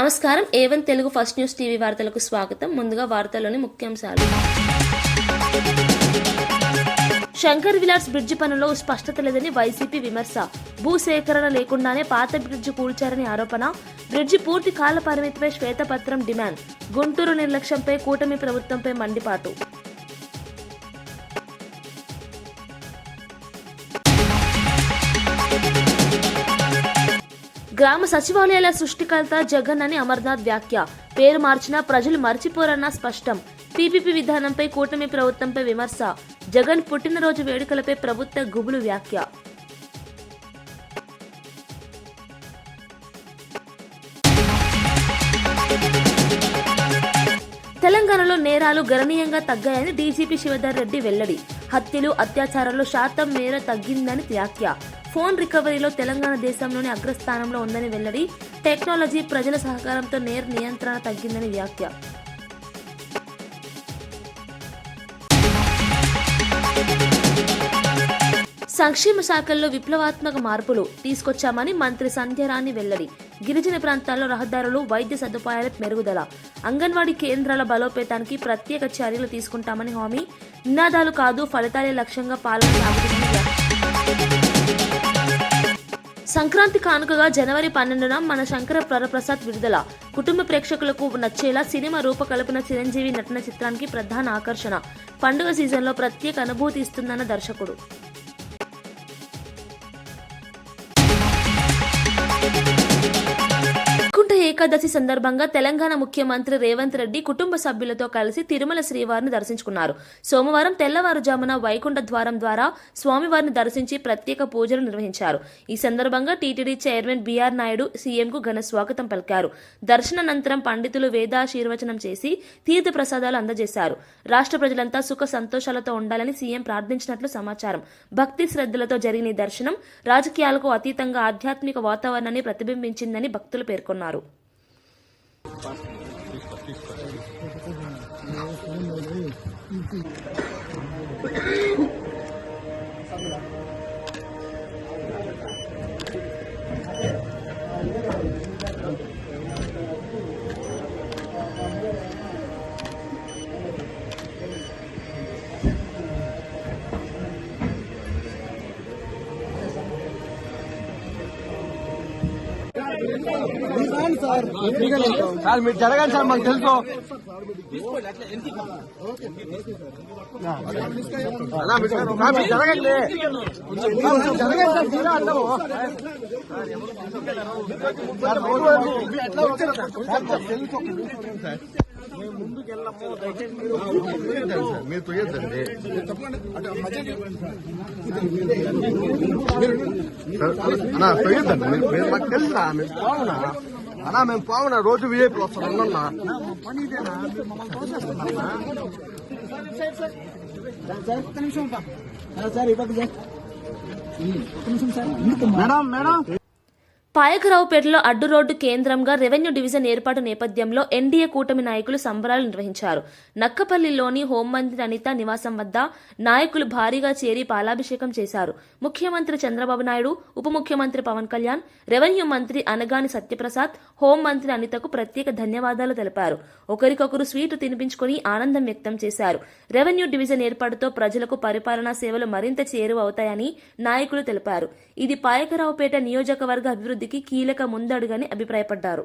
నమస్కారం. A1 Telugu first news TV వార్తలకు స్వాగతం. ముందుగా వార్తల్లోని ముఖ్యాంశాలు. శంకర్ విలాస్ బ్రిడ్జి పనుల్లో స్పష్టత లేదని వైసీపీ విమర్శ. భూసేకరణ లేకుండానే పాత బ్రిడ్జి కూల్చారని ఆరోపణ. బ్రిడ్జి పూర్తి కాల పరిమితిపై శ్వేతపత్రం డిమాండ్. గుంటూరు నిర్లక్ష్యంపై కూటమి ప్రభుత్వంపై మండిపాటు. గ్రామ సచివాలయాల సృష్టికర్త జగన్ అని అమర్నాథ్ వ్యాఖ్య. పేరు మార్చినా ప్రజలు మర్చిపోరన్న స్పష్టం. పీపీపీ విధానంపై కూటమి ప్రభుత్వంపై విమర్శ. జగన్ పుట్టినరోజు వేడుకలపై ప్రభుత్వ గుబులు వ్యాఖ్య. తెలంగాణలో నేరాలు గణనీయంగా తగ్గాయని డీజీపీ శివధర్ రెడ్డి వెల్లడి. హత్యలు అత్యాచారాల్లో శాతం మేర తగ్గిందని వ్యాఖ్య. ఫోన్ రికవరీలో తెలంగాణ దేశంలోని అగ్రస్థానంలో ఉందని వెల్లడి. టెక్నాలజీ ప్రజల సహకారంతో నేర నియంత్రణ తగ్గిందని వ్యాఖ్య. సంక్షేమ శాఖల్లో విప్లవాత్మక మార్పులు తీసుకొచ్చామని మంత్రి సంధ్యారాణి వెల్లడి. గిరిజన ప్రాంతాల్లో రహదారులు, వైద్య సదుపాయాల మెరుగుదల, అంగన్వాడీ కేంద్రాల బలోపేతానికి ప్రత్యేక చర్యలు తీసుకుంటామని హామీ. నినాదాలు కాదు ఫలితాలే లక్ష్యంగా పాలన సాగుతుందని వ్యాఖ్య. సంక్రాంతి కానుకగా జనవరి 12న మన శంకర వరప్రసాద్ విడుదల. కుటుంబ ప్రేక్షకులకు నచ్చేలా సినిమా రూపకల్పన చిరంజీవి నటన చిత్రానికి ప్రధాన ఆకర్షణ. పండుగ సీజన్లో ప్రత్యేక అనుభూతి ఇస్తుందన్న దర్శకుడు. ఏకాదశి సందర్భంగా తెలంగాణ ముఖ్యమంత్రి రేవంత్ రెడ్డి కుటుంబ సభ్యులతో కలిసి తిరుమల శ్రీవారిని దర్శించుకున్నారు. సోమవారం తెల్లవారుజామున వైకుంఠ ద్వారం ద్వారా స్వామివారిని దర్శించి ప్రత్యేక పూజలు నిర్వహించారు. ఈ సందర్భంగా టీటీడీ చైర్మన్ బీఆర్ నాయుడు సీఎంకు ఘన స్వాగతం పలికారు. దర్శనానంతరం పండితులు వేదాశీర్వచనం చేసి తీర్థ ప్రసాదాలు అందజేశారు. రాష్ట్ర ప్రజలంతా సుఖ సంతోషాలతో ఉండాలని సీఎం ప్రార్థించినట్లు సమాచారం. భక్తి శ్రద్ధలతో జరిగిన ఈ దర్శనం రాజకీయాలకు అతీతంగా ఆధ్యాత్మిక వాతావరణాన్ని ప్రతిబింబించిందని భక్తులు పేర్కొన్నారు. సార్ మీరు జరగండి సార్, మాకు తెలుసు. జరగండి జరగండి సార్, మీరే అన్నాము. ముందుకు వెళ్ళము, మీరు తొయ్యద్దండి. అన్నా తొయ్యద్దండి, మీరు మాకు తెలుసా? మేము పోవునా అన్నా, మేము పోవునా, రోజు విఐపీలు వస్తాను అన్నా. మేడం మేడం పాయకరావుపేటలో అడ్డు రోడ్డు కేంద్రంగా రెవెన్యూ డివిజన్ ఏర్పాటు నేపథ్యంలో ఎన్డీఏ కూటమి నాయకులు సంబరాలు నిర్వహించారు. నక్కపల్లిలోని హోంమంత్రి అనిత నివాసం వద్ద నాయకులు భారీగా చేరి పాలాభిషేకం చేశారు. ముఖ్యమంత్రి చంద్రబాబు నాయుడు, ఉప ముఖ్యమంత్రి పవన్ కళ్యాణ్, రెవెన్యూ మంత్రి అనగాని సత్యప్రసాద్, హోంమంత్రి అనితకు ప్రత్యేక ధన్యవాదాలు తెలిపారు. ఒకరికొకరు స్వీటు తినిపించుకుని ఆనందం వ్యక్తం చేశారు. రెవెన్యూ డివిజన్ ఏర్పాటుతో ప్రజలకు పరిపాలనా సేవలు మరింత చేరువ అవుతాయని నాయకులు తెలిపారు. ఇది పాయకరావుపేట నియోజకవర్గ అభివృద్ధి కీలక ముందడుగని అభిప్రాయపడ్డారు.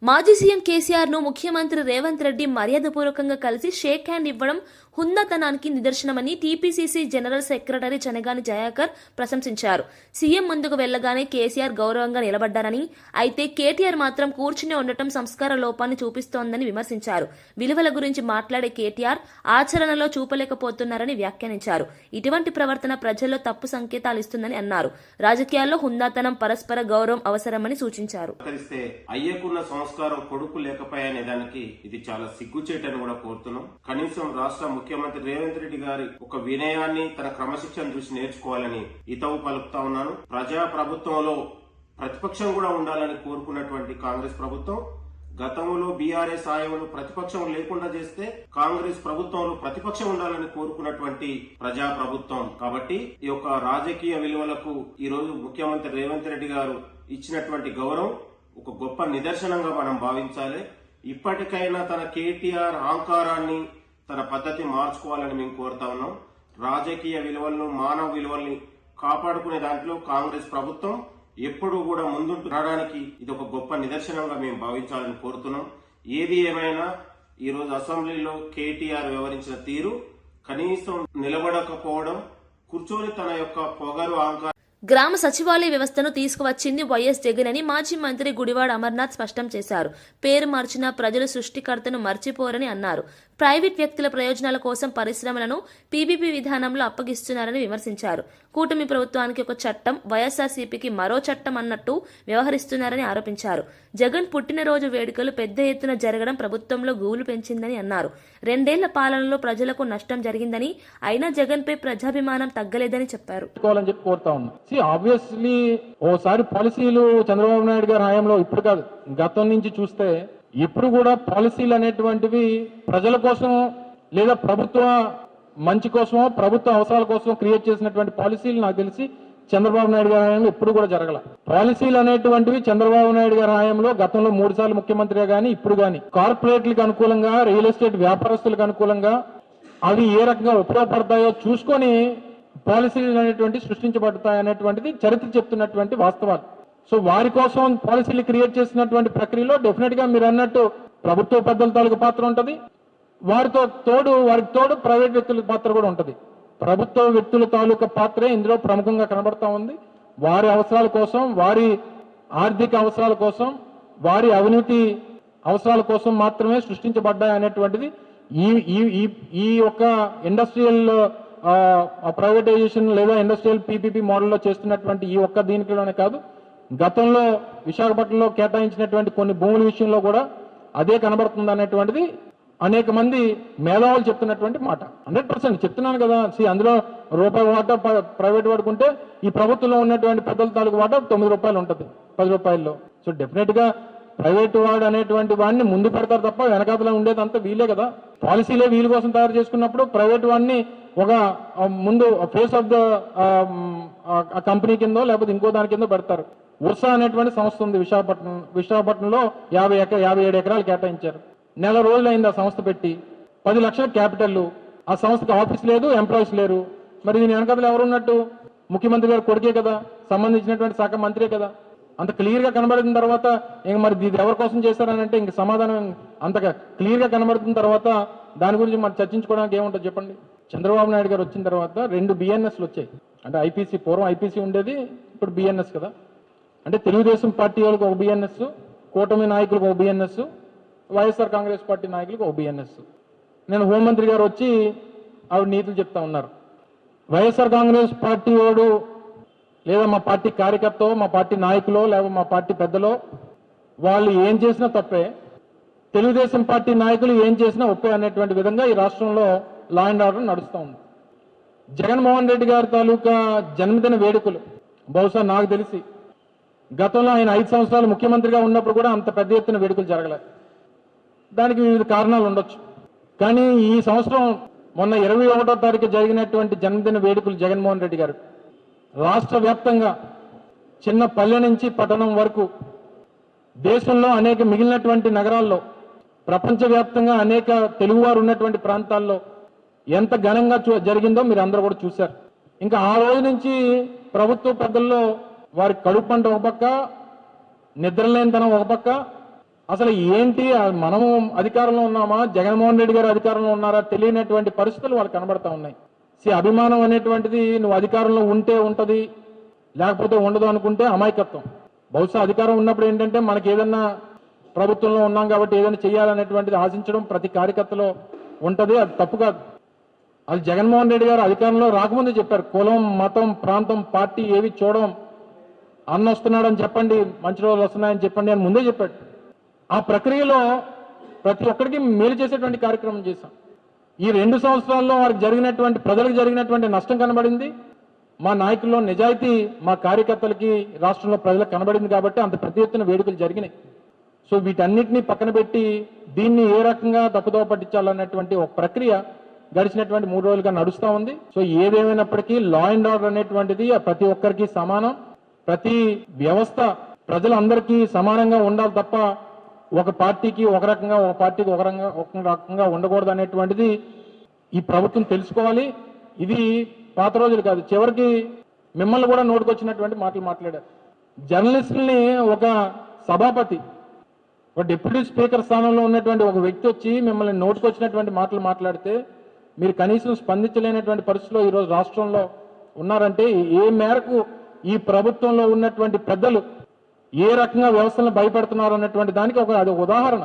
మాజీ సీఎం కేసీఆర్ ను ముఖ్యమంత్రి రేవంత్ రెడ్డి మర్యాదపూర్వకంగా కలిసి షేక్ హ్యాండ్ ఇవ్వడం హుందాతనానికి నిదర్శనమని TPCC general secretary Chanagani Jayakar ప్రశంసించారు. సీఎం ముందుకు వెళ్లగానే కేసీఆర్ గౌరవంగా నిలబడ్డారని, అయితే కేటీఆర్ మాత్రం కూర్చుని ఉండటం సంస్కార లోపాన్ని చూపిస్తోందని విమర్శించారు. విలువల గురించి మాట్లాడే కేటీఆర్ ఆచరణలో చూపలేకపోతున్నారని వ్యాఖ్యానించారు. ఇటువంటి ప్రవర్తన ప్రజల్లో తప్పు సంకేతాలు ఇస్తుందని అన్నారు. రాజకీయాల్లో హుందాతనం, పరస్పర గౌరవం అవసరమని సూచించారు. సంస్కారం కొడుకు లేకపోయానే దానికి ఇది చాలా సిగ్గుచేటని కూడా కోరుతున్నాం. కనీసం రాష్ట్ర ముఖ్యమంత్రి రేవంత్ రెడ్డి గారి ఒక వినయాన్ని, తన క్రమశిక్షణ చూసి నేర్చుకోవాలని హితవు పలుకుతా ఉన్నాను. ప్రజా ప్రభుత్వంలో ప్రతిపక్షం కూడా ఉండాలని కోరుకున్నటువంటి కాంగ్రెస్ ప్రభుత్వం గతంలో బీఆర్ఎస్ హయాంలో ప్రతిపక్షం లేకుండా చేస్తే కాంగ్రెస్ ప్రభుత్వంలో ప్రతిపక్షం ఉండాలని కోరుకున్నటువంటి ప్రజా ప్రభుత్వం. కాబట్టి ఈ యొక్క రాజకీయ విలువలకు ఈ రోజు ముఖ్యమంత్రి రేవంత్ రెడ్డి గారు ఇచ్చినటువంటి గౌరవం ఒక గొప్ప నిదర్శనంగా మనం భావించాలి. ఇప్పటికైనా తన కేటీఆర్ అహంకారాన్ని, తన పద్ధతి మార్చుకోవాలని మేము కోరుతా ఉన్నాం. రాజకీయ విలువలను, మానవ విలువల్ని కాపాడుకునే దాంట్లో కాంగ్రెస్ ప్రభుత్వం ఎప్పుడు కూడా ముందుంటూ రావడానికి ఇది ఒక గొప్ప నిదర్శనంగా మేము భావించాలని కోరుతున్నాం. ఏది ఏమైనా ఈ రోజు అసెంబ్లీలో కేటీఆర్ వ్యవహరించిన తీరు, కనీసం నిలబడకపోవడం, కూర్చొని తన యొక్క పొగరు అహంకారం గ్రామ సచివాలయ వ్యవస్థను తీసుకువచ్చింది వైఎస్ జగన్ అని మాజీ మంత్రి గుడివాడ అమర్నాథ్ స్పష్టం చేశారు. పేరు మార్చిన ప్రజలు సృష్టికర్తను మర్చిపోరని అన్నారు. ప్రైవేట్ వ్యక్తుల ప్రయోజనాల కోసం పరిశ్రమలను పీపీపీ విధానంలో అప్పగిస్తున్నారని విమర్శించారు. కూటమి ప్రభుత్వానికి ఒక చట్టం, వైఎస్ఆర్సీపీకి మరో చట్టం అన్నట్టు వ్యవహరిస్తున్నారని ఆరోపించారు. జగన్ పుట్టినరోజు వేడుకలు పెద్ద ఎత్తున జరగడం ప్రభుత్వంలో గూలు పెంచిందని అన్నారు. 2 ఏళ్ల పాలనలో ప్రజలకు నష్టం జరిగిందని, అయినా జగన్ పై ప్రజాభిమానం తగ్గలేదని చెప్పారు. ఆబ్వియస్లీ ఓసారి పాలసీలు చంద్రబాబు నాయుడు గారి హయాంలో, ఇప్పుడు కాదు గతం నుంచి చూస్తే ఇప్పుడు కూడా పాలసీలు అనేటువంటివి ప్రజల కోసం లేదా ప్రభుత్వ మంచి కోసమో ప్రభుత్వ అవసరాల కోసం క్రియేట్ చేసినటువంటి పాలసీలు నాకు తెలిసి చంద్రబాబు నాయుడు గారి హయాంలో ఎప్పుడు కూడా జరగల. పాలసీలు అనేటువంటివి చంద్రబాబు నాయుడు గారి హయాంలో గతంలో 3 సార్లు ముఖ్యమంత్రిగా గానీ ఇప్పుడు గానీ కార్పొరేట్లకు అనుకూలంగా, రియల్ ఎస్టేట్ వ్యాపారస్తులకు అనుకూలంగా అవి ఏ రకంగా ఉపయోగపడతాయో చూసుకొని పాలసీలు అనేటువంటి సృష్టించబడతాయి అనేటువంటిది చరిత్ర చెప్తున్నటువంటి వాస్తవాలు. సో వారి కోసం పాలసీలు క్రియేట్ చేసినటువంటి ప్రక్రియలో డెఫినెట్ గా మీరు అన్నట్టు ప్రభుత్వ పెద్దల తాలూకు పాత్ర ఉంటుంది, వారికి తోడు ప్రైవేట్ వ్యక్తుల పాత్ర కూడా ఉంటుంది. ప్రభుత్వ వ్యక్తుల తాలూకా పాత్రే ఇందులో ప్రముఖంగా కనబడతా ఉంది. వారి అవసరాల కోసం, వారి ఆర్థిక అవసరాల కోసం, వారి అవినీతి అవసరాల కోసం మాత్రమే సృష్టించబడ్డాయి అనేటువంటిది ఈ యొక్క ఇండస్ట్రియల్ ప్రైవేటైజేషన్ లేదా ఇండస్ట్రియల్ పీపీపీ మోడల్లో చేస్తున్నటువంటి ఈ ఒక్క దీనిలోనే కాదు, గతంలో విశాఖపట్నంలో కేటాయించినటువంటి కొన్ని భూముల విషయంలో కూడా అదే కనబడుతుంది అనేటువంటిది అనేక మంది మేధావులు చెప్తున్నటువంటి మాట. 100% చెప్తున్నాను కదా. అందులో రూపాయి వాటా ప్రైవేట్ వాడుకుంటే ఈ ప్రభుత్వంలో ఉన్నటువంటి పెద్దల తాలూకు వాటా 9 రూపాయలు ఉంటుంది 10 రూపాయల్లో. సో డెఫినెట్ గా ప్రైవేట్ వాడు అనేటువంటి వాడిని ముందు పెడతారు తప్ప వెనకాతలో ఉండేదంతా వీలే కదా. పాలసీలే వీళ్ళ కోసం తయారు చేసుకున్నప్పుడు ప్రైవేట్ వాడిని ఒక ముందు ఫేస్ ఆఫ్ ద కంపెనీ కిందో లేకపోతే ఇంకో దాని కింద పెడతారు. ఉర్సా అనేటువంటి సంస్థ ఉంది విశాఖపట్నంలో 57 ఎకరాలు కేటాయించారు. నెల రోజులు అయింది ఆ సంస్థ పెట్టి. 10 లక్షల క్యాపిటల్. ఆ సంస్థకి ఆఫీస్ లేదు, ఎంప్లాయీస్ లేరు. మరి దీని వెనకాతలు ఎవరున్నట్టు? ముఖ్యమంత్రి గారు కొడుకే కదా, సంబంధించినటువంటి శాఖ మంత్రే కదా. అంత క్లియర్ గా కనబడిన తర్వాత ఇంక మరి ఇది ఎవరి కోసం చేశారని అంటే ఇంక సమాధానం అంత క్లియర్ గా కనబడుతున్న తర్వాత దాని గురించి మరి చర్చించుకోవడానికి ఏముంటుంది చెప్పండి. చంద్రబాబు నాయుడు గారు వచ్చిన తర్వాత 2 బిఎన్ఎస్లు వచ్చాయి. అంటే ఐపీసీ, పూర్వం ఐపీసీ ఉండేది, ఇప్పుడు బిఎన్ఎస్ కదా. అంటే తెలుగుదేశం పార్టీ వాళ్ళకి ఒక బిఎన్ఎస్, కూటమి నాయకులకు ఒక బిఎన్ఎస్, వైఎస్ఆర్ కాంగ్రెస్ పార్టీ నాయకులకు ఒక బిఎన్ఎస్. నేను హోంమంత్రి గారు వచ్చి ఆవిడ నీతులు చెప్తా ఉన్నారు. వైఎస్ఆర్ కాంగ్రెస్ పార్టీ వాడు లేదా మా పార్టీ కార్యకర్త, మా పార్టీ నాయకులో లేదా మా పార్టీ పెద్దలో వాళ్ళు ఏం చేసినా తప్పే, తెలుగుదేశం పార్టీ నాయకులు ఏం చేసినా ఒప్పే అనేటువంటి విధంగా ఈ రాష్ట్రంలో లా అండ్ ఆర్డర్ నడుస్తూ ఉంది. జగన్మోహన్ రెడ్డి గారి తాలూకా జన్మదిన వేడుకలు బహుశా నాకు తెలిసి గతంలో ఆయన 5 సంవత్సరాలు ముఖ్యమంత్రిగా ఉన్నప్పుడు కూడా అంత పెద్ద ఎత్తున వేడుకలు జరగలేదు. దానికి వివిధ కారణాలు ఉండొచ్చు. కానీ ఈ సంవత్సరం మొన్న 21వ తారీఖు జరిగినటువంటి జన్మదిన వేడుకలు జగన్మోహన్ రెడ్డి గారు రాష్ట్ర వ్యాప్తంగా చిన్న పల్లె నుంచి పట్టణం వరకు దేశంలో అనేక మిగిలినటువంటి నగరాల్లో, ప్రపంచవ్యాప్తంగా అనేక తెలుగువారు ఉన్నటువంటి ప్రాంతాల్లో ఎంత ఘనంగా జరిగిందో మీరు అందరూ కూడా చూశారు. ఇంకా ఆ రోజు నుంచి ప్రభుత్వ పెద్దల్లో వారి కడుపు పంట ఒక పక్క, నిద్రలేనితనం ఒక పక్క, అసలు ఏంటి మనము అధికారంలో ఉన్నామా, జగన్మోహన్ రెడ్డి గారు అధికారంలో ఉన్నారా తెలియనటువంటి పరిస్థితులు వాళ్ళకి కనబడతా ఉన్నాయి. అభిమానం అనేటువంటిది నువ్వు అధికారంలో ఉంటే ఉంటది, లేకపోతే ఉండదు అనుకుంటే అమాయకత్వం. బహుశా అధికారం ఉన్నప్పుడు ఏంటంటే మనకి ఏదన్నా ప్రభుత్వంలో ఉన్నాం కాబట్టి ఏదైనా చేయాలనేటువంటిది ఆశించడం ప్రతి కార్యకర్తలో ఉంటది. అది తప్పు కాదు. అది జగన్మోహన్ రెడ్డి గారు అధికారంలో రాకముందే చెప్పారు. కులం, మతం, ప్రాంతం, పార్టీ ఏవి చూడడం, అన్న వస్తున్నాడని చెప్పండి, మంచి రోజులు వస్తున్నాయని చెప్పండి అని ముందే చెప్పాడు. ఆ ప్రక్రియలో ప్రతి ఒక్కరికి మేలు చేసేటువంటి కార్యక్రమం చేశాం. ఈ 2 సంవత్సరాల్లో వారికి జరిగినటువంటి ప్రజలకు జరిగినటువంటి నష్టం కనబడింది. మా నాయకుల్లో నిజాయితీ మా కార్యకర్తలకి రాష్ట్రంలో ప్రజలకు కనబడింది కాబట్టి అంత పెద్ద ఎత్తున వేడుకలు జరిగినాయి. సో వీటన్నిటినీ పక్కన పెట్టి దీన్ని ఏ రకంగా తప్పుదోవ పట్టించాలన్నటువంటి ఒక ప్రక్రియ గడిచినటువంటి 3 రోజులుగా నడుస్తూ ఉంది. సో ఏదేమైనప్పటికీ లా అండ్ ఆర్డర్ అనేటువంటిది ప్రతి ఒక్కరికి సమానం. ప్రతి వ్యవస్థ ప్రజలందరికీ సమానంగా ఉండాలి తప్ప ఒక పార్టీకి ఒక రకంగా ఒక పార్టీకి ఒక రకంగా ఉండకూడదు అనేటువంటిది ఈ ప్రభుత్వం తెలుసుకోవాలి. ఇది పాత రోజులు కాదు. చివరికి మిమ్మల్ని కూడా నోటుకొచ్చినటువంటి మాటలు మాట్లాడారు. జర్నలిస్టుల్ని ఒక సభాపతి, ఒక డిప్యూటీ స్పీకర్ స్థానంలో ఉన్నటువంటి ఒక వ్యక్తి వచ్చి మిమ్మల్ని నోటుకొచ్చినటువంటి మాటలు మాట్లాడితే మీరు కనీసం స్పందించలేనటువంటి పరిస్థితిలో ఈరోజు రాష్ట్రంలో ఉన్నారంటే ఏ మేరకు ఈ ప్రభుత్వంలో ఉన్నటువంటి పెద్దలు ఏ రకంగా వ్యవస్థలను భయపెడుతున్నారు అన్నటువంటి దానికి అది ఉదాహరణ.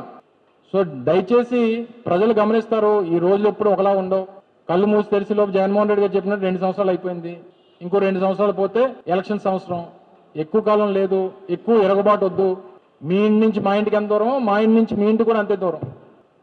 సో దయచేసి ప్రజలు గమనిస్తారు. ఈ రోజులు ఎప్పుడు ఒకలా ఉండవు. కళ్ళు మూసి తెరిచి లోపు జగన్మోహన్ రెడ్డి గారు చెప్పినట్టు 2 సంవత్సరాలు అయిపోయింది. ఇంకో 2 సంవత్సరాలు పోతే ఎలక్షన్ సంవత్సరం. ఎక్కువ కాలం లేదు. ఎక్కువ ఎరగబాటు వద్దు. మీ ఇంటి నుంచి మా ఇంటికి ఎంత దూరం, మా ఇంటి నుంచి మీ ఇంటి కూడా అంతే దూరం.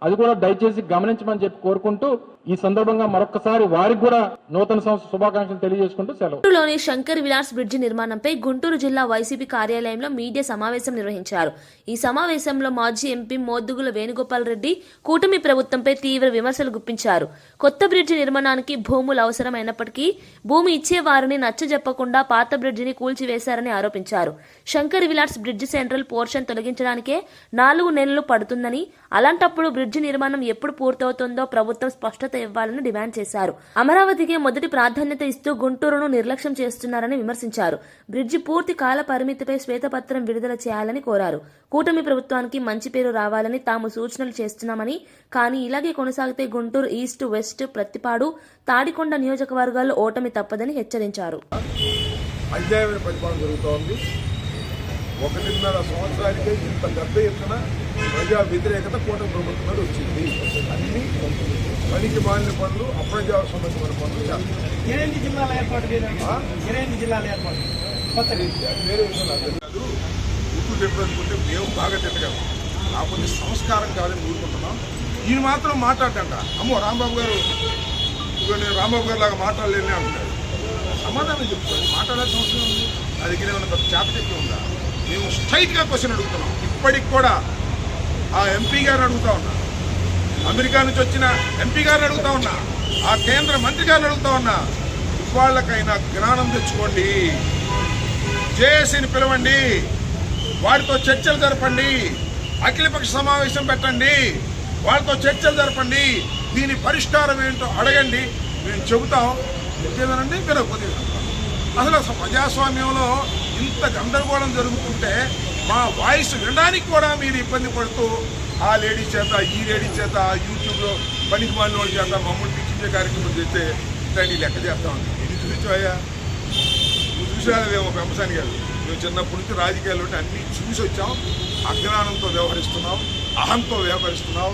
అది కూడా దయచేసి గమనించమని చెప్పి కోరుకుంటూ ఈ సందర్భంగా మరొకసారి వారికి కూడా నూతన సంవత్సర శుభాకాంక్షలు తెలియజేసుకుంటూ సెలవు. గుంటూరులోని శంకర్ విలాస్ బ్రిడ్జి నిర్మాణంపై గుంటూరు జిల్లా వైసీపీ కార్యాలయంలో మీడియా సమావేశం నిర్వహించారు. ఈ సమావేశంలో మాజీ ఎంపీ మోద్దుగుల వేణుగోపాల్ రెడ్డి కూటమి ప్రభుత్వంపై తీవ్ర విమర్శలు గుప్పించారు. కొత్త బ్రిడ్జి నిర్మాణానికి భూములు అవసరమైనప్పటికీ భూమి ఇచ్చేవారిని నచ్చజెప్పకుండా పాత బ్రిడ్జిని కూల్చివేశారని ఆరోపించారు. Shankar Vilas bridge central portion తొలగించడానికే 4 నెలలు పడుతుందని, అలాంటప్పుడు బ్రిడ్జి నిర్మాణం ఎప్పుడు పూర్తవుతుందో ప్రభుత్వం స్పష్టత ఇవ్వాలని డిమాండ్ చేశారు. అమరావతికే మొదటి ప్రాధాన్యత ఇస్తూ గుంటూరును నిర్లక్ష్యం చేస్తున్నారని విమర్శించారు. బ్రిడ్జి పూర్తి కాల పరిమితిపై శ్వేతపత్రం విడుదల చేయాలని కోరారు. కూటమి ప్రభుత్వానికి మంచి పేరు రావాలని తాము సూచనలు చేస్తున్నామని, కానీ ఇలాగే కొనసాగితే గుంటూరు ఈస్ట్, వెస్ట్, ప్రత్తిపాడు, తాడికొండ నియోజకవర్గాల్లో ఓటమి తప్పదని హెచ్చరించారు. 1.5 సంవత్సరానికే ఇంత పెద్ద ఎత్తున ప్రజా వ్యతిరేకత కూటమి ప్రభుత్వం మీద వచ్చింది. అన్ని పనికి మాలిన పనులు, అప్రజాస్వామ్యమైన పనులు చేస్తారు. 8 జిల్లాల ఏర్పాటు వేరే విషయం నాకు కాదు. ఉప్పు చెప్పాలనుకుంటే మేము బాగా తిట్టగలం. కాకపోతే సంస్కారం కాదని ఊరుకుంటున్నాం. ఈయన మాత్రం మాట్లాడటంట. అమ్మో రాంబాబు గారు, నేను రాంబాబు గారు లాగా మాట్లాడలేనే అంటారు. సమాధానం చెప్తాను. మాట్లాడాల్సిన అవసరం ఉంది. నా దగ్గర ఏమైనా పెద్ద చేప చెప్పి ఉందా? మేము స్ట్రైట్గా క్వశ్చన్ అడుగుతున్నాం. ఇప్పటికి కూడా ఆ ఎంపీ గారిని అడుగుతా ఉన్నా, అమెరికా నుంచి వచ్చిన ఎంపీ గారిని అడుగుతా ఉన్నా, ఆ కేంద్ర మంత్రి గారిని అడుగుతా ఉన్నా, వాళ్ళకైనా జ్ఞానం తెచ్చుకోండి. జేఏసీని పిలవండి, వాటితో చర్చలు జరపండి, అఖిలపక్ష సమావేశం పెట్టండి, వాళ్ళతో చర్చలు జరపండి, దీని పరిష్కారం ఏంటో అడగండి. మేము చెబుతాం. ఏదనండి వినకపోతే అసలు ప్రజాస్వామ్యంలో ఇంత గందరగోళం జరుగుతుంటే మా వాయిస్ వినడానికి కూడా మీరు ఇబ్బంది పడుతూ ఆ లేడీ చేత, ఈ లేడీ చేత, యూట్యూబ్లో పనికి మాలిన వాళ్ళ చేత మమ్మల్ని పిచ్చించే కార్యక్రమం చేస్తే దాన్ని లెక్క చేస్తామండి. ఇది చూపించాయా? నువ్వు చూసావేమో ఒక అంశాన్ని కాదు. మేము చిన్నప్పటి నుంచి రాజకీయాలు ఉంటే అన్నీ చూసి వచ్చాం. అజ్ఞానంతో వ్యవహరిస్తున్నాం, అహంతో వ్యవహరిస్తున్నాం,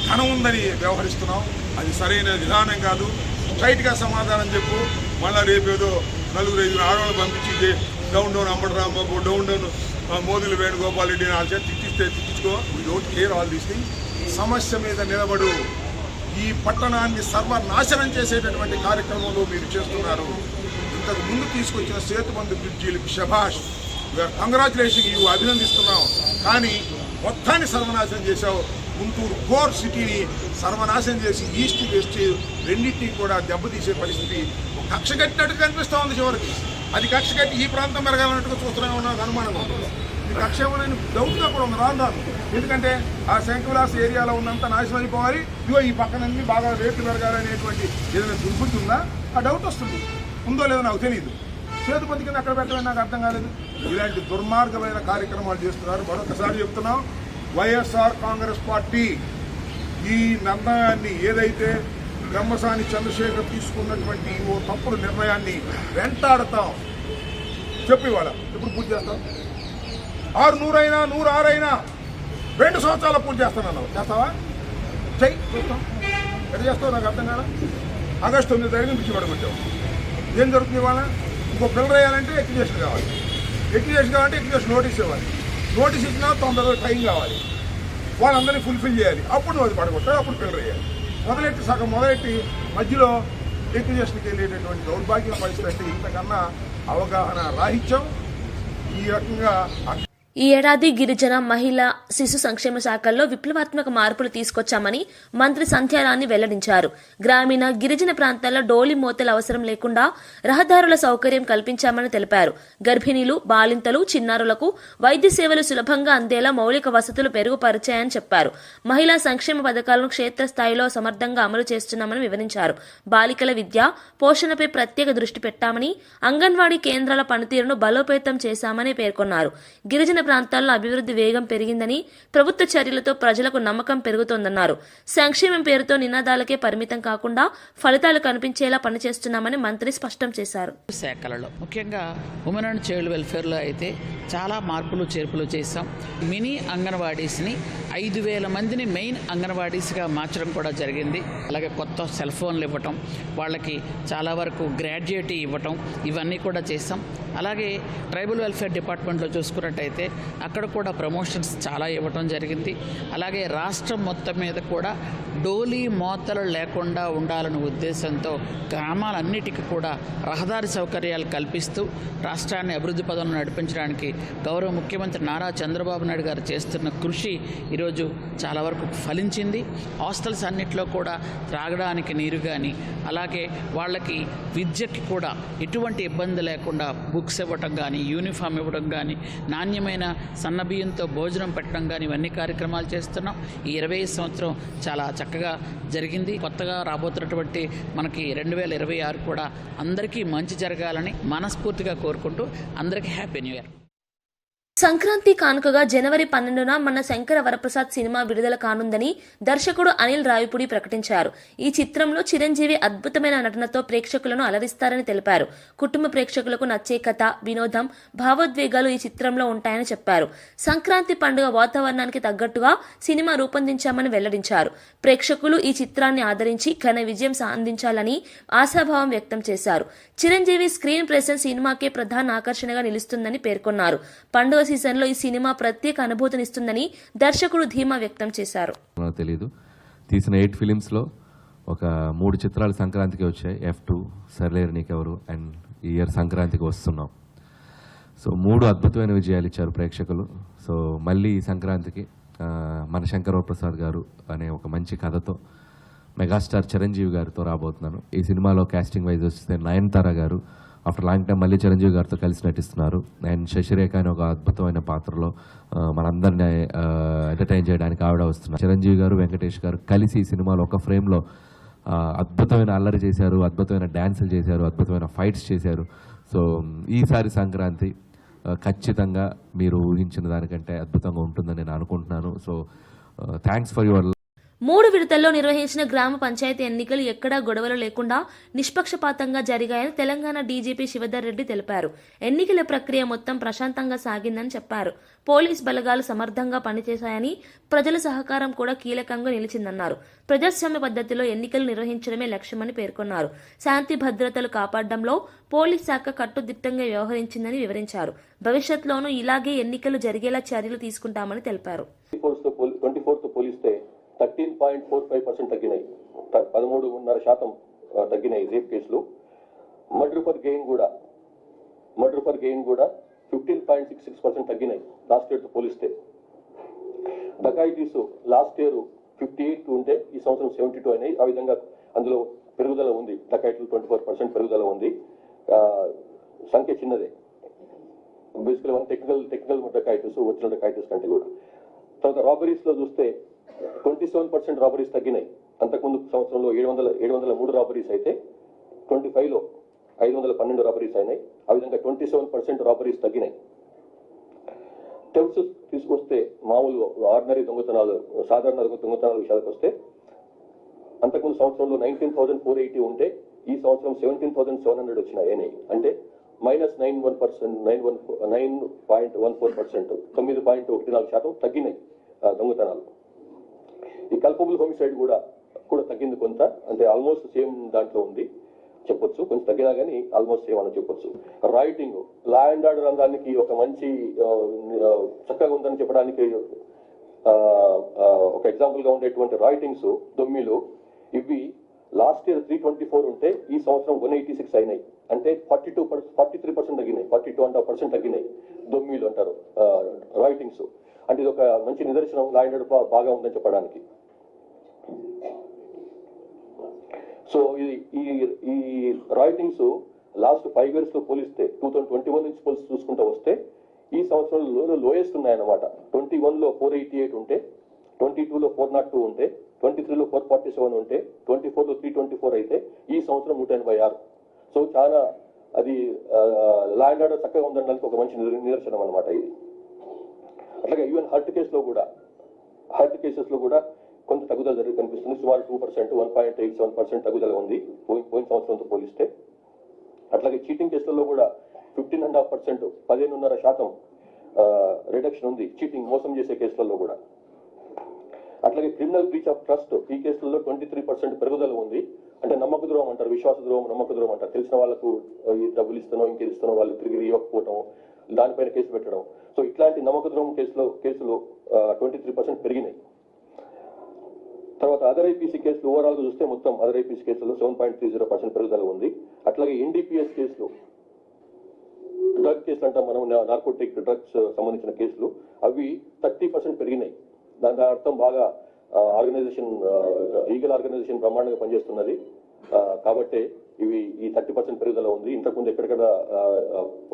ధనం ఉందని వ్యవహరిస్తున్నాం. అది సరైన విధానం కాదు. స్ట్రైట్గా సమాధానం చెప్పు. మళ్ళీ రేపేదో 4-5 ఆడవాళ్ళు పంపించి డౌన్ అంబటి రాంబాబు, డౌన్ మోదుల వేణుగోపాల్ రెడ్డి నా చేతి తిట్టించుకో. We don't care all these things. సమస్య మీద నిలబడు. ఈ పట్టణాన్ని సర్వనాశనం చేసేటటువంటి కార్యక్రమంలో మీరు చేస్తున్నారు. ఇంతకు ముందు తీసుకొచ్చిన సేతుబంధు బ్రిడ్జీలకు శభాష్, వీఆర్ కంగ్రాచులేషన్, ఇవి అభినందిస్తున్నాం. కానీ మొత్తాన్ని సర్వనాశనం చేశావు. గుంటూరు కోర్ సిటీని సర్వనాశనం చేసి ఈస్ట్, వెస్ట్ రెండింటినీ కూడా దెబ్బతీసే పరిస్థితి కక్ష కట్టినట్టు కనిపిస్తూ ఉంది. చివరికి అది కక్ష కట్టి ఈ ప్రాంతం పెరగాలన్నట్టుగా చూస్తూనే ఉన్నాను. అనుమానంగా ఉంటుంది. ఈ కక్ష ఏమన్నా డౌట్గా కూడా ఉంది. రాను ఎందుకంటే ఆ శంకవిలాస్ ఏరియాలో ఉన్నంత నాశనం అయిపోవాలి, ఇగో ఈ పక్కనన్నీ బాగా రేట్లు పెరగాలనేటువంటి ఏదైనా దుర్బుద్ధి ఉందా? ఆ డౌట్ వస్తుంది. ఉందో లేదో నాకు తెలియదు. సేతుపతి కింద అక్కడ పెట్టమని నాకు అర్థం కాలేదు. ఇలాంటి దుర్మార్గమైన కార్యక్రమాలు చేస్తున్నారు. మరొకసారి చెప్తున్నాం, వైఎస్ఆర్ కాంగ్రెస్ పార్టీ ఈ నిర్ణయాన్ని ఏదైతే బ్రహ్మసాని చంద్రశేఖర్ తీసుకున్నటువంటి ఓ తప్పుడు నిర్ణయాన్ని వెంటాడతాం. చెప్పి వాళ్ళ ఎప్పుడు పూర్తి చేస్తాం? 600 అయినా 106 అయినా 2 సంవత్సరాల పూర్తి చేస్తానన్నావు. చేస్తావా? చెయ్యి, చూస్తాం. ఎట్లా చేస్తావు నాకు అర్థం కాదా? ఆగస్టు 9 తారీఖున పిచ్చి పడగొట్టావు. ఏం జరుగుతుంది ఇవాళ? ఇంకో పిల్లలు వేయాలంటే ఎక్విజేషన్ కావాలి. ఎక్విజేషన్ కావాలంటే ఎక్విజేషన్ నోటీస్ ఇవ్వాలి. నోటీస్ ఇచ్చినా 90 రోజులు టైం కావాలి. వాళ్ళందరినీ ఫుల్ఫిల్ చేయాలి. అప్పుడు నువ్వు అది పడగొట్టాలి, అప్పుడు పిల్లలు వేయాలి. సగం మొదలెట్టి మధ్యలో ఎక్విజేషన్కి వెళ్ళేటటువంటి దౌర్భాగ్య పరిస్థితి అంటే ఇంతకన్నా అవగాహన రాహిత్యం. ఈ రకంగా ఈ ఏడాది గిరిజన, మహిళా, శిశు సంక్షేమ శాఖల్లో విప్లవాత్మక మార్పులు తీసుకొచ్చామని మంత్రి సంధ్యారాణి వెల్లడించారు. గ్రామీణ, గిరిజన ప్రాంతాల్లో డోలి మోతల అవసరం లేకుండా రహదారుల సౌకర్యం కల్పించామని తెలిపారు. గర్భిణీలు, బాలింతలు, చిన్నారులకు వైద్య సేవలు సులభంగా అందేలా మౌలిక వసతులు మెరుగుపరిచాయని చెప్పారు. మహిళా సంక్షేమ పథకాలను క్షేత్రస్థాయిలో సమర్థంగా అమలు చేస్తున్నామని వివరించారు. బాలికల విద్య, పోషణపై ప్రత్యేక దృష్టి పెట్టామని, అంగన్వాడీ కేంద్రాల పనితీరును బలోపేతం చేశామని పేర్కొన్నారు. గిరిజన ప్రాంతాల్లో అభివృద్ధి వేగం పెరిగిందని, ప్రభుత్వ చర్యలతో ప్రజలకు నమ్మకం పెరుగుతోందన్నారు. సంక్షేమం పేరుతో నినాదాలకే పరిమితం కాకుండా ఫలితాలు కనిపించేలా పనిచేస్తున్నామని మంత్రి స్పష్టం చేశారు. శాఖలలో ముఖ్యంగా ఉమెన్ అండ్ చైల్డ్ వెల్ఫేర్లో అయితే చాలా మార్పులు చేర్పులు చేశాం. మినీ అంగన్వాడీస్ని 5,000 మందిని మెయిన్ అంగన్వాడీస్గా మార్చడం కూడా జరిగింది. అలాగే కొత్త సెల్ ఫోన్లు ఇవ్వటం, వాళ్ళకి చాలా వరకు గ్రాడ్యుయేటీ ఇవ్వటం, ఇవన్నీ కూడా చేశాం. అలాగే ట్రైబల్ వెల్ఫేర్ డిపార్ట్మెంట్లో చూసుకున్నట్టయితే అక్కడ కూడా ప్రమోషన్స్ చాలా ఇవ్వటం జరిగింది. అలాగే రాష్ట్రం మొత్తం మీద కూడా డోలీ మోతలు లేకుండా ఉండాలనే ఉద్దేశంతో గ్రామాలన్నిటికీ కూడా రహదారి సౌకర్యాలు కల్పిస్తూ రాష్ట్రాన్ని అభివృద్ధి పదంలో నడిపించడానికి గౌరవ ముఖ్యమంత్రి నారా చంద్రబాబు నాయుడు గారు చేస్తున్న కృషి ఈరోజు చాలా వరకు ఫలించింది. హాస్టల్స్ అన్నింటిలో కూడా త్రాగడానికి నీరు కానీ, అలాగే వాళ్ళకి విద్యకి కూడా ఎటువంటి ఇబ్బంది లేకుండా బుక్స్ ఇవ్వటం కానీ, యూనిఫామ్ ఇవ్వడం కానీ, నాణ్యమైన సన్నబియ్యంతో భోజనం పెట్టడం కానీ, ఇవన్నీ కార్యక్రమాలు చేస్తున్నాం. ఈ 25 సంవత్సరం చాలా చక్కగా జరిగింది. కొత్తగా రాబోతున్నటువంటి మనకి 2026 కూడా అందరికీ మంచి జరగాలని మనస్ఫూర్తిగా కోరుకుంటూ అందరికీ హ్యాపీ న్యూ ఇయర్. సంక్రాంతి కానుకగా జనవరి 12న మన శంకర వరప్రసాద్ సినిమా విడుదల కానుందని దర్శకుడు అనిల్ రావిపూడి ప్రకటించారు. ఈ చిత్రంలో చిరంజీవి అద్భుతమైన నటనతో ప్రేక్షకులను అలరిస్తారని తెలిపారు. కుటుంబ ప్రేక్షకులకు నచ్చే కథ, వినోదం, భావోద్వేగాలు ఈ చిత్రంలో ఉంటాయని చెప్పారు. సంక్రాంతి పండుగ వాతావరణానికి తగ్గట్టుగా సినిమా రూపొందించామని వెల్లడించారు. ప్రేక్షకులు ఈ చిత్రాన్ని ఆదరించి ఘన విజయం సాధించాలని ఆశాభావం వ్యక్తం చేశారు. చిరంజీవి స్క్రీన్ ప్రెసెన్స్ సినిమాకే ప్రధాన ఆకర్షణగా నిలుస్తుందని పేర్కొన్నారు. పండుగ సీజన్లో ఈ సినిమా ప్రత్యేక అనుభూతినిస్తుందని దర్శకుడు ధీమా వ్యక్తం చేశారు. తెలీదు, తీసిన 8 ఫిలిమ్స్లో ఒక 3 చిత్రాలు సంక్రాంతికి వచ్చాయి. F2, సర్లేరు నీకెవరు అండ్ ఈ ఇయర్ సంక్రాంతికి వస్తున్నాం. సో 3 అద్భుతమైన విజయాలు ఇచ్చారు ప్రేక్షకులు. సో మళ్ళీ ఈ సంక్రాంతికి మన శంకరవరప్రసాద్ గారు అనే ఒక మంచి కథతో మెగాస్టార్ చిరంజీవి గారితో రాబోతున్నాను. ఈ సినిమాలో కాస్టింగ్ వైజ్ వస్తే నయనతార గారు ఆఫ్టర్ లాంగ్ టైం మళ్ళీ చిరంజీవి గారితో కలిసి నటిస్తున్నారు. అండ్ శశిరేఖ అనే ఒక అద్భుతమైన పాత్రలో మనందరినీ ఎంటర్టైన్ చేయడానికి ఆవిడ వస్తున్నారు. చిరంజీవి గారు, వెంకటేష్ గారు కలిసి ఈ సినిమాలో ఒక ఫ్రేమ్లో అద్భుతమైన అల్లరి చేశారు, అద్భుతమైన డ్యాన్సులు చేశారు, అద్భుతమైన ఫైట్స్ చేశారు. సో ఈసారి సంక్రాంతి ఖచ్చితంగా మీరు ఊహించిన దానికంటే అద్భుతంగా ఉంటుందని నేను అనుకుంటున్నాను. సో థ్యాంక్స్ ఫర్ యువర్ 3 విడతల్లో నిర్వహించిన గ్రామ పంచాయతీ ఎన్నికలు ఎక్కడా గొడవలు లేకుండా నిష్పక్షపాతంగా జరిగాయని తెలంగాణ డీజీపీ శివధర్ రెడ్డి తెలిపారు. ఎన్నికల ప్రక్రియ మొత్తం ప్రశాంతంగా సాగిందని చెప్పారు. పోలీస్ బలగాలు సమర్థంగా పనిచేశాయని, ప్రజల సహకారం కూడా కీలకంగా నిలిచిందన్నారు. ప్రజాస్వామ్య పద్ధతిలో ఎన్నికలు నిర్వహించడమే లక్ష్యమని పేర్కొన్నారు. శాంతి భద్రతలు కాపాడడంలో పోలీస్ శాఖ కట్టుదిట్టంగా వ్యవహరించిందని వివరించారు. భవిష్యత్తులోనూ ఇలాగే ఎన్నికలు జరిగేలా చర్యలు తీసుకుంటామని తెలిపారు. 13.45% తగ్గినాయి, 13.5% తగ్గినాయి రేప్ కేసులు. మర్డర్ పర్ గెయిన్ కూడా 15.66% తగ్గినాయి లాస్ట్ ఇయర్తో పోలిస్తే. డకాయిటీస్ లాస్ట్ ఇయర్ 58 ఉంటే ఈ సంవత్సరం 72 అయినాయి. ఆ విధంగా అందులో పెరుగుదల ఉంది. డకాయిటీలు 24% పెరుగుదల ఉంది. సంఖ్య చిన్నదే, బేసికలీ టెక్నికల్ డకాయిటీస్ వచ్చిన డకాయిటీస్ కంటే కూడా. తర్వాత రాబరీస్ లో చూస్తే 27% రాబరీస్ తగ్గినాయి. అంతకుముందు సంవత్సరంలో 703 రాబరీస్ అయితే 25లో 512 రాబరీస్ అయినాయి. ఆ విధంగా 27% రాబరీస్ తగ్గినాయి. టెప్స్ తీసుకొస్తే మామూలు ఆర్డినరీ దొంగతనాలు, సాధారణ దొంగతనాల విషయాలకు వస్తే అంతకుముందు సంవత్సరంలో 19,480 ఉంటే ఈ సంవత్సరం 17,700 వచ్చినాయి. అంటే -9.14%, 9.14% తగ్గినాయి దొంగతనాలు. ఈ కల్పబుల్ హోమిసైడ్ కూడా తగ్గింది కొంత, అంటే ఆల్మోస్ట్ సేమ్ దాంట్లో ఉంది చెప్పొచ్చు. కొంచెం తగ్గినా కానీ ఆల్మోస్ట్ సేమ్ అని చెప్పొచ్చు. రైటింగ్, లా అండ్ ఆర్డర్ రంగానికి ఒక మంచి చక్కగా ఉందని చెప్పడానికి ఒక ఎగ్జాంపుల్గా ఉండేటువంటి రాయిటింగ్స్ దొమ్మిలు ఇవి లాస్ట్ ఇయర్ 324 ఉంటే ఈ సంవత్సరం 186 అయినాయి. అంటే 43% తగ్గినాయి, 42.5% తగ్గినాయి దొమ్మిలు అంటారు రాయిటింగ్స్. అంటే ఇది ఒక మంచి నిదర్శనం లా అండ్ ఆర్డర్ బాగా ఉందని చెప్పడానికి. సో ఈ రైటింగ్స్ లాస్ట్ 5 years లో పోలిస్తే 2021 నుంచి పోలిసి చూసుకుంటూ వస్తే ఈ సంవత్సరంలో లోయెస్ట్ ఉన్నాయన్నమాట. 21లో 488 ఉంటే, 22లో 402 ఉంటే, 23లో 447 ఉంటే, 24లో 324 అయితే ఈ సంవత్సరం 186. సో చాలా అది లా అండ్ ఆర్డర్ చక్కగా ఉండడానికి ఒక మంచి నిదర్శనం అనమాట ఇది. అట్లాగే ఈవెన్ హర్ట్ కేసెస్ లో కూడా కొంత తగ్గుదల కనిపిస్తుంది. సుమారు 2%, 1.87% తగ్గుదల ఉంది పోయిన సంవత్సరంతో పోలిస్తే. అట్లాగే చీటింగ్ కేసులలో కూడా 15.5%, 15.5% రిడక్షన్ ఉంది చీటింగ్ మోసం చేసే కేసులలో కూడా. అట్లాగే క్రిమినల్ బ్రీచ్ ఆఫ్ ట్రస్ట్ ఈ కేసులలో 23% పెరుగుదల ఉంది. అంటే నమ్మక ద్రోహం అంటారు, విశ్వాస ద్రోహం, నమ్మక ద్రోహం అంటారు. తెలిసిన వాళ్ళకు డబ్బులు ఇస్తానో ఇంకేది ఇస్తానో వాళ్ళు తిరిగి ఇవ్వకపోవటం, దానిపైన కేసు పెట్టడం. సో ఇట్లాంటి నమ్మక ద్రోహం కేసులు 23% పెరిగినాయి. తర్వాత అదర్ ఐపీసీ కేసులు ఓవరాల్ గా చూస్తే మొత్తం అదర్ ఐపీసీ కేసుల్లో 7.30% పెరుగుదల ఉంది. అట్లాగే ఎన్డీపీఎస్ కేసులు, డ్రగ్ కేసులు అంటాం మనం, నార్కోటిక్ డ్రగ్స్ సంబంధించిన కేసులు, అవి 30% పెరిగినాయి. దాని అర్థం బాగా లీగల్ ఆర్గనైజేషన్ బ్రహ్మాండంగా పనిచేస్తున్నది. కాబట్టి ఇవి ఈ 30% పెరుగుదల ఉంది. ఇంతకుముందు ఎక్కడెక్కడ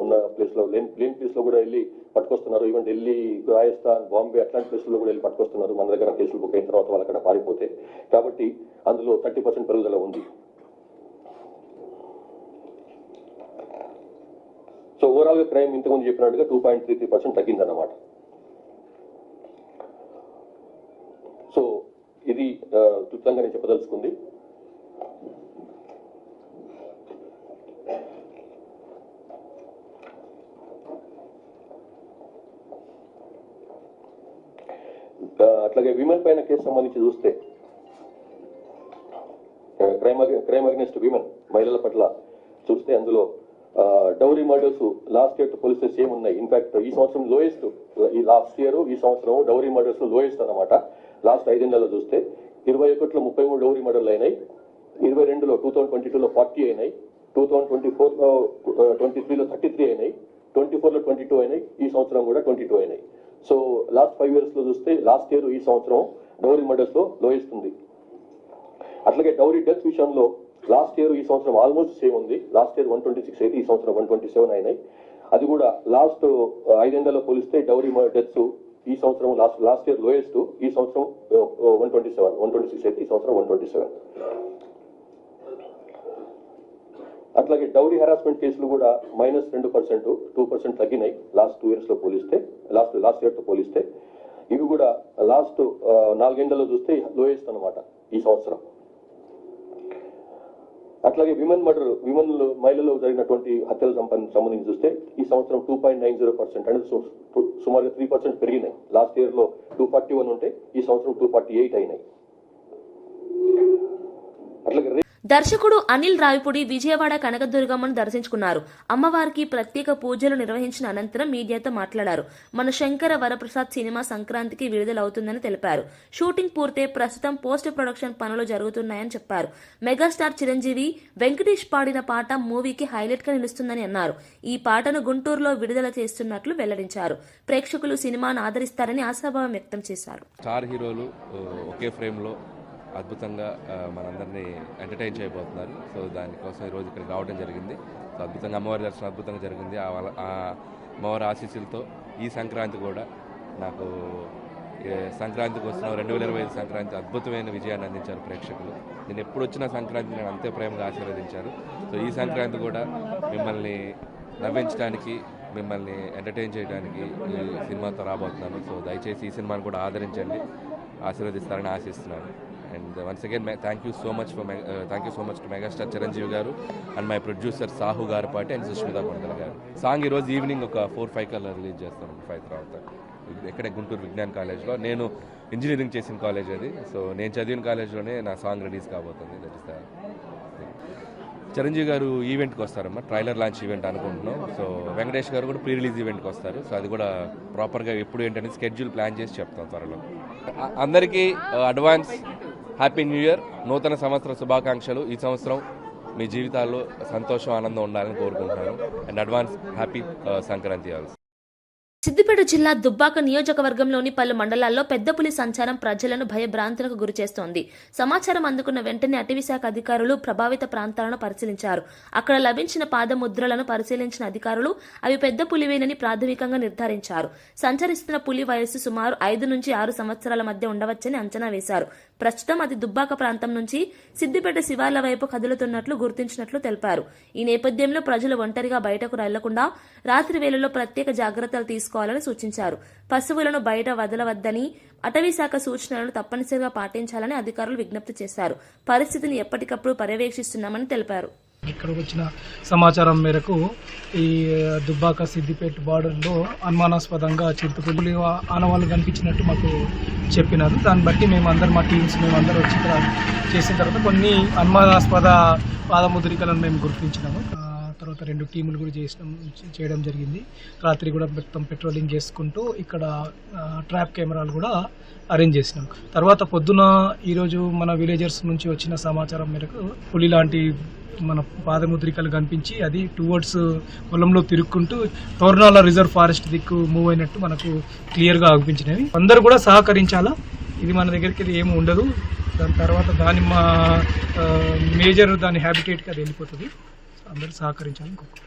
ఉన్న ప్లేస్ లో లేని ప్లేస్ లో కూడా వెళ్ళి పట్టుకొస్తున్నారు. ఈవెన్ ఢిల్లీ, రాజస్థాన్, బాంబే అట్లాంటి ప్లేస్ లో కూడా వెళ్ళి పట్టుకొస్తున్నారు. మన దగ్గర కేసులు బుక్ అయిన తర్వాత వాళ్ళు అక్కడ పారిపోతే. కాబట్టి అందులో 30% పెరుగుదల ఉంది. సో ఓవరాల్ గా క్రైమ్ ఇంతకుముందు చెప్పినట్టుగా 2.33% తగ్గిందన్నమాట. సో ఇది క్లుప్తంగా నేను చెప్పదలుచుకుంది. అట్లాగే విమెన్ పైన కేసు సంబంధించి చూస్తే క్రైమ్ అగెన్స్ట్ విమెన్, మహిళల పట్ల చూస్తే అందులో డౌరీ మర్డర్స్ లాస్ట్ ఇయర్ తో పోలిస్తే సేమ్ ఉన్నాయి. ఇన్ఫాక్ట్ ఈ సంవత్సరం లోయెస్ట్, ఈ లాస్ట్ ఇయర్ ఈ సంవత్సరం డౌరీ మర్డర్స్ లోయెస్ట్ అన్నమాట. లాస్ట్ 5 ఏళ్లలో చూస్తే 21లో 33 డౌరీ మర్డర్లు అయినాయి, 22లో 2022లో 40 అయినాయి, 2024లో 23లో 33 అయినాయి, 24లో 22 అయినాయి, ఈ సంవత్సరం కూడా 22 అయినాయి. సో లాస్ట్ 5 years లో చూస్తే లాస్ట్ ఇయర్ ఈ సంవత్సరం డౌరీ మర్డర్స్ లో లోయెస్ట్ ఉంది. అట్లాగే డౌరీ డెత్ విషయంలో లాస్ట్ ఇయర్ ఈ సంవత్సరం ఆల్మోస్ట్ సేమ్ ఉంది. లాస్ట్ ఇయర్ 126 అయితే ఈ సంవత్సరం 127 అయినాయి. అది కూడా లాస్ట్ 5 ఏళ్లలో పోలిస్తే డౌరీ డెత్స్ ఈ సంవత్సరం లాస్ట్ ఇయర్ లోయెస్ట్, ఈ సంవత్సరం 126 అయితే ఈ సంవత్సరం 127. అట్లాగే డౌరీ హెరాస్మెంట్ కేసులు కూడా -2%, 2% తగ్గినాయి లాస్ట్ 2 years లో పోలిస్తే, లాస్ట్ ఇయర్ తో పోలిస్తే. ఇవి కూడా లాస్ట్ 4 ఏళ్లలో చూస్తే లోయెస్ట్ అన్నమాట ఈ సంవత్సరం. అట్లాగే మహిళల్లో జరిగినటువంటి హత్యలు సంబంధించి చూస్తే ఈ సంవత్సరం 2.90%, అంటే సుమారుగా 3% పెరిగినాయి. లాస్ట్ ఇయర్ లో 241 ఉంటే ఈ సంవత్సరం 248 అయినాయి. అట్లాగే దర్శకుడు అనిల్ రావిపూడి విజయవాడ కనకదుర్గమ్మను దర్శించుకున్నారు. అమ్మవారికి ప్రత్యేక పూజలు నిర్వహించిన అనంతరం మీడియాతో మాట్లాడారు. మన శంకర వరప్రసాద్ సినిమా సంక్రాంతికి విడుదలవుతుందని తెలిపారు. షూటింగ్ పూర్తే ప్రస్తుతం పోస్ట్ ప్రొడక్షన్ పనులు జరుగుతున్నాయని చెప్పారు. మెగాస్టార్ చిరంజీవి, వెంకటేష్ పాడిన పాట మూవీకి హైలైట్ గా నిలుస్తుందని అన్నారు. ఈ పాటను గుంటూరులో విడుదల చేస్తున్నట్లు వెల్లడించారు. ప్రేక్షకులు సినిమాను ఆదరిస్తారని ఆశాభావం వ్యక్తం చేశారు. స్టార్ హీరోలు ఒకే ఫ్రేమ్లో అద్భుతంగా మనందరినీ ఎంటర్టైన్ చేయబోతున్నారు. సో దానికోసం ఈరోజు ఇక్కడికి రావడం జరిగింది. సో అద్భుతంగా అమ్మవారి దర్శనం అద్భుతంగా జరిగింది. ఆ అమ్మవారి ఆశీస్సులతో ఈ సంక్రాంతి కూడా నాకు సంక్రాంతికి వస్తున్న 2025 సంక్రాంతి అద్భుతమైన విజయాన్ని అందించారు ప్రేక్షకులు. నేను ఎప్పుడు వచ్చిన సంక్రాంతి నేను అంతే ప్రేమగా ఆశీర్వదించారు. సో ఈ సంక్రాంతి కూడా మిమ్మల్ని నవ్వించడానికి, మిమ్మల్ని ఎంటర్టైన్ చేయడానికి ఈ సినిమాతో రాబోతున్నాను. సో దయచేసి ఈ సినిమాను కూడా ఆదరించండి, ఆశీర్వదిస్తారని ఆశిస్తున్నాను. And once again, thank you so much to Megastar Chiranjeevi garu and my producer Sahu Garpati and Sushmita Kondala garu. Song ee roju evening oka 4-5 kalla release chestam. 5 tarvata ikkade Guntur Vignan College lo nenu engineering chesin college adi. So nenu chadivina college lone na song release kabotundi. That is the Chiranjeevi గారు ఈవెంట్కి వస్తారమ్మా, trailer launch event అనుకుంటున్నాం. So Venkatesh గారు కూడా pre release ఈవెంట్కి వస్తారు. So అది కూడా ప్రాపర్గా ఎప్పుడు ఏంటనేది స్కెడ్యూల్ ప్లాన్ చేసి చెప్తాం త్వరలో. అందరికీ అడ్వాన్స్ హ్యాపీ న్యూ ఇయర్, నూతన సంవత్సర శుభాకాంక్షలు. ఈ సంవత్సరం మీ జీవితాల్లో సంతోషం, ఆనందం ఉండాలని కోరుకుంటున్నాను. And advance happy Sankranti also. Siddipet జిల్లా దుబ్బాక నియోజకవర్గంలోని పలు మండలాల్లో పెద్ద పులి సంచారం ప్రజలను భయభ్రాంతులకు గురిచేస్తోంది. సమాచారం అందుకున్న వెంటనే అటవీశాఖ అధికారులు ప్రభావిత ప్రాంతాలను పరిశీలించారు. అక్కడ లభించిన పాదముద్రలను పరిశీలించిన అధికారులు అవి పెద్ద పులివేనని ప్రాథమికంగా నిర్ధారించారు. సంచరిస్తున్న పులి వయస్సు సుమారు 5 నుంచి 6 సంవత్సరాల మధ్య ఉండవచ్చని అంచనా వేశారు. ప్రస్తుతం అది దుబ్బాక ప్రాంతం నుంచి సిద్దిపేట శివార్ల వైపు కదులుతున్నట్లు గుర్తించినట్లు తెలిపారు. ఈ నేపథ్యంలో ప్రజలు ఒంటరిగా బయటకు వెళ్లకుండా రాత్రి వేళల్లో ప్రత్యేక జాగ్రత్తలు తీసుకోవాలని సూచించారు. పశువులను బయట వదలవద్దని, అటవీశాఖ సూచనలను తప్పనిసరిగా పాటించాలని అధికారులు విజ్ఞప్తి చేశారు. పరిస్థితిని ఎప్పటికప్పుడు పర్యవేక్షిస్తున్నామని తెలిపారు. ఇక్కడికి వచ్చిన సమాచారం మేరకు ఈ దుబ్బాక సిద్దిపేట బార్డర్లో అనుమానాస్పదంగా చిరుతపులి ఆనవాళ్ళు కనిపించినట్టు మాకు చెప్పినారు. దాన్ని బట్టి మేమందరం మా టీమ్స్ మేమందరం వచ్చి ఇక్కడ చేసిన తర్వాత కొన్ని అనుమానాస్పద పాదముద్రికలను మేము గుర్తించినాము. తర్వాత 2 టీములు కూడా చేయడం జరిగింది. రాత్రి కూడా మొత్తం పెట్రోలింగ్ చేసుకుంటూ ఇక్కడ ట్రాప్ కెమెరాలు కూడా అరేంజ్ చేసినాం. తర్వాత పొద్దున ఈరోజు మన విలేజర్స్ నుంచి వచ్చిన సమాచారం మేరకు పులి లాంటి మన పాదముద్రికలు కనిపించి అది టువర్డ్స్ పొలంలో తిరుక్కుంటూ తోర్నాల రిజర్వ్ ఫారెస్ట్ దిక్కు మూవ్ అయినట్టు మనకు క్లియర్గా అనిపించినవి. అందరూ కూడా సహకరించాలా, ఇది మన దగ్గరికి ఇది ఏమి ఉండదు. దాని తర్వాత దాని మా మేజర్ దాని హ్యాబిటేట్కి అది వెళ్ళిపోతుంది. అందరూ సహకరించాలని కోరుకుంటున్నాను.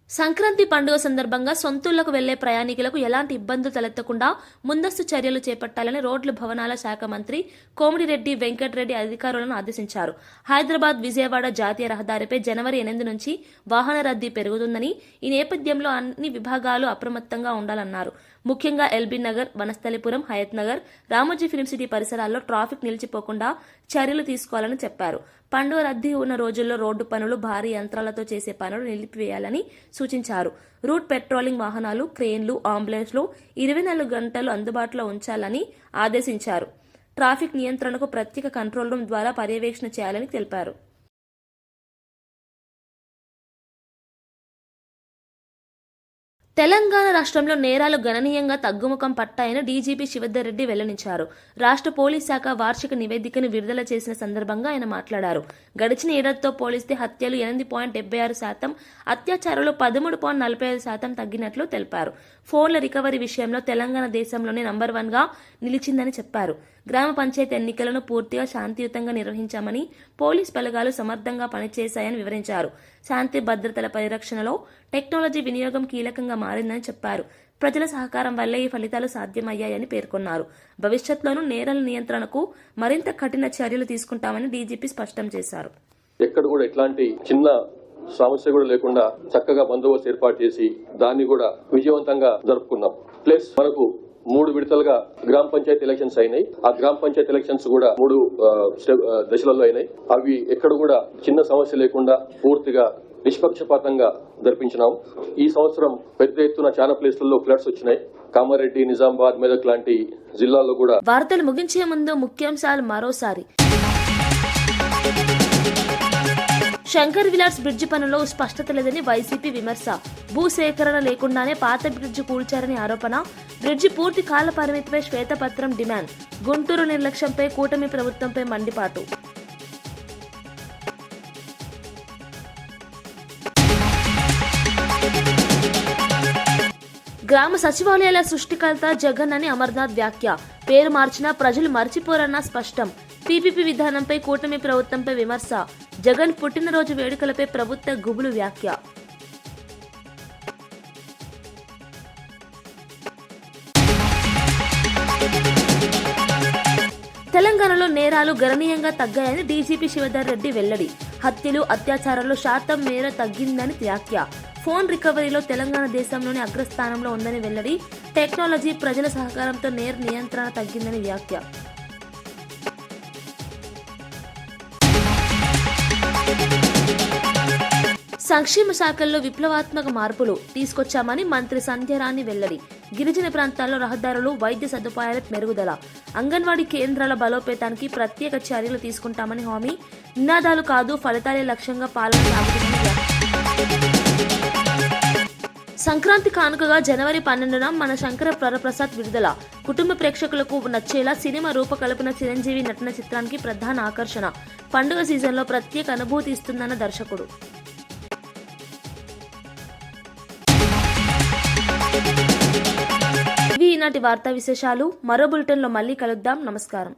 సంక్రాంతి పండుగ సందర్భంగా సొంతూళ్లకు వెళ్లే ప్రయాణికులకు ఎలాంటి ఇబ్బందులు తలెత్తకుండా ముందస్తు చర్యలు చేపట్టాలని రోడ్లు భవనాల శాఖ మంత్రి కోమిటిరెడ్డి వెంకటరెడ్డి అధికారులను ఆదేశించారు. హైదరాబాద్ విజయవాడ జాతీయ రహదారిపై జనవరి 8 నుంచి వాహన రద్దీ పెరుగుతుందని, ఈ నేపథ్యంలో అన్ని విభాగాలు అప్రమత్తంగా ఉండాలన్నారు. ముఖ్యంగా LB Nagar, Vanasthalipuram, Hayat Nagar, Ramoji film city పరిసరాల్లో ట్రాఫిక్ నిలిచిపోకుండా చర్యలు తీసుకోవాలని చెప్పారు. పండుగ రద్దీ ఉన్న రోజుల్లో రోడ్డు పనులు, భారీ యంత్రాలతో చేసే పనులు నిలిపివేయాలని సూచించారు. రూట్ పెట్రోలింగ్ వాహనాలు, క్రేన్లు, అంబులెన్స్లు 24 గంటలు అందుబాటులో ఉంచాలని ఆదేశించారు. ట్రాఫిక్ నియంత్రణకు ప్రత్యేక కంట్రోల్ రూమ్ ద్వారా పర్యవేక్షణ చేయాలని తెలిపారు. తెలంగాణ రాష్ట్రంలో నేరాలు గణనీయంగా తగ్గుముఖం పట్టాయని డీజీపీ శివధర్ రెడ్డి వెల్లడించారు. రాష్ట్ర పోలీస్ శాఖ వార్షిక నివేదికను విడుదల చేసిన సందర్భంగా ఆయన మాట్లాడారు. గడిచిన ఏడాదితో పోలిస్తే హత్యలు 8.76%, అత్యాచారాలు 13.45% తగ్గినట్లు తెలిపారు. ఫోన్ల రికవరీ విషయంలో తెలంగాణ దేశంలోనే నంబర్ 1గా నిలిచిందని చెప్పారు. గ్రామ పంచాయతీ ఎన్నికలను పూర్తిగా శాంతియుతంగా నిర్వహించామని, పోలీస్ బలగాలు సమర్థంగా పనిచేశాయని వివరించారు. శాంతి భద్రతల పరిరక్షణలో టెక్నాలజీ వినియోగం కీలకంగా మారిందని చెప్పారు. ప్రజల సహకారం వల్లే ఈ ఫలితాలు సాధ్యమయ్యాయని పేర్కొన్నారు. భవిష్యత్తులోనూ నేరాల నియంత్రణకు మరింత కఠిన చర్యలు తీసుకుంటామని డీజీపీ స్పష్టం చేశారు. ఎక్కడ కూడా ఎట్లాంటి చిన్న సమస్య కూడా లేకుండా చక్కగా బందోబస్తు ఏర్పాటు చేసి దాన్ని కూడా విజయవంతంగా జరుపుకున్నాం. ప్లస్ మనకు 3 విడతలుగా గ్రామ పంచాయతీ ఎలక్షన్స్ అయినాయి. ఆ గ్రామ పంచాయతీ ఎలక్షన్స్ కూడా 3 దశలలో అయినాయి. అవి ఎక్కడ కూడా చిన్న సమస్య లేకుండా పూర్తిగా నిష్పక్షపాతంగా జరిపించినాం. ఈ సంవత్సరం పెద్ద ఎత్తున చాలా ప్లేస్లలో ఫ్లడ్స్ వచ్చినాయి. కామారెడ్డి, నిజామాబాద్, మెదక్ లాంటి జిల్లాల్లో కూడా. వార్తలు ముగించే ముందు ముఖ్యాంశాలు మరోసారి. శంకర్ విలాస్ బ్రిడ్జి పనుల్లో స్పష్టత లేదని వైసీపీ విమర్శ. భూసేకరణ లేకుండానే పాత బ్రిడ్జి కూల్చారని ఆరోపణ. బ్రిడ్జి పూర్తి కాల పరిమితిపై శ్వేతపత్రం డిమాండ్. గుంటూరు నిర్లక్ష్యంపై కూటమి ప్రభుత్వంపై మండిపాటు. గ్రామ సచివాలయాల సృష్టికర్త జగన్ అని అమర్నాథ్ వ్యాఖ్య. పేరు మార్చినా ప్రజలు మర్చిపోరన్న స్పష్టం. పీపీపీ విధానంపై కూటమి ప్రభుత్వంపై విమర్శ. జగన్ పుట్టినరోజు వేడుకలపై ప్రభుత్వ గుబులు వ్యాఖ్య. తెలంగాణలో నేరాలు గణనీయంగా తగ్గాయని డీజీపీ శివధర్ రెడ్డి వెల్లడి. హత్యలు, అత్యాచారాల్లో శాతం మేర తగ్గిందని వ్యాఖ్య. ఫోన్ రికవరీలో తెలంగాణ దేశంలోని అగ్రస్థానంలో ఉందని వెల్లడి. టెక్నాలజీ, ప్రజల సహకారంతో నేర నియంత్రణ తగ్గిందని వ్యాఖ్య. సంక్షేమ శాఖల్లో విప్లవాత్మక మార్పులు తీసుకొచ్చామని మంత్రి సంధ్యారాణి వెల్లడి. గిరిజన ప్రాంతాల్లో రహదారులు, వైద్య సదుపాయాల మెరుగుదల, అంగన్వాడీ కేంద్రాల బలోపేతానికి ప్రత్యేక చర్యలు తీసుకుంటామని హామీ. నినాదాలు కాదు, ఫలితాలే లక్ష్యంగా పాలన సాగుతుంది. సంక్రాంతి కానుకగా జనవరి 12న మన శంకర వరప్రసాద్ విడుదల. కుటుంబ ప్రేక్షకులకు నచ్చేలా సినిమా రూపకల్పన చిరంజీవి నటన చిత్రానికి ప్రధాన ఆకర్షణ. పండుగ సీజన్లో ప్రత్యేక అనుభూతి ఇస్తుందన్న దర్శకుడు. ఇవి ఈనాటి వార్తా విశేషాలు. మరో బులెటిన్లో మళ్ళీ కలుద్దాం. నమస్కారం.